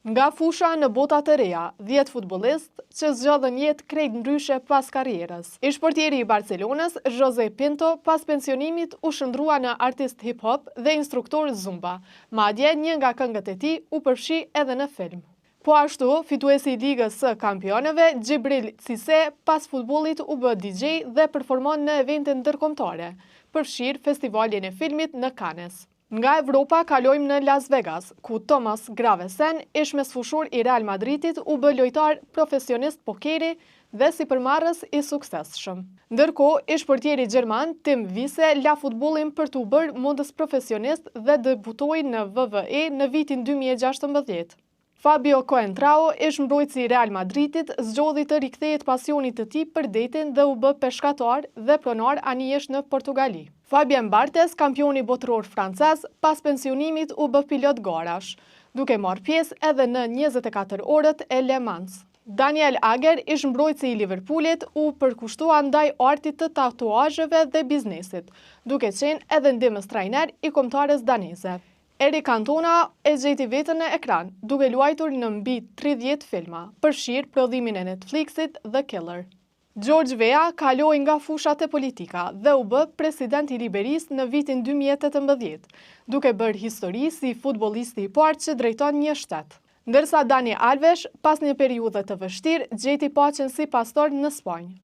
Nga fusha në botat e reja, 10 futbolist që zgjodhen jetë krejt ndryshe pas karrierës. Ish portieri i Barcelonës, José Pinto, pas pensionimit u shndrua në artist hip-hop dhe instruktor zumba. Madje një nga këngët e tij u përfshi edhe në film. Po ashtu, fituesi i Ligës së Kampionëve, Djibril Cissé, pas futbollit u bë DJ dhe performon në evente ndërkombëtare, përfshirë festivalin e filmit në Cannes. Nga Evropa kalojmë në Las Vegas, ku Thomas Gravesen, ish mesfushur i Real Madridit, u bë lojtar profesionist pokeri dhe sipërmarrës i suksesshëm. Ndërkohë, ish portieri gjerman Tim Wiese la futbollin për t'u bërë mundës profesionist dhe debutoi në WWE në vitin 2016. Fabio Coentrao, ish mbrojtësi i Real Madridit, zgjodhi të rikthehet pasionit të tij për detin dhe u bë peshkatar dhe pronar anijesh në Portugali. Fabien Barthez, kampioni botëror francez, pas pensionimit u bë pilot garash, duke marrë pjesë edhe në 24 orët e Le Mans. Daniel Agger, ish mbrojtësi i Liverpoolit, u përkushtua ndaj artit të tatuazheve dhe biznesit, duke qenë edhe ndihmës trajner i kombëtares daneze. Eric Cantona e gjeti veten në ekran, duke luajtur në mbi 30 filma, përfshirë prodhimin e Netflixit The Killer. George Weah kaloi nga fushat e politika dhe u bë president i Liberisë në vitin 2018, duke bërë histori si futbollisti i parë që drejton një shtet. Ndërsa Dani Alves, pas një periudhe të vështirë, gjeti paqen si pastor në Spanjë.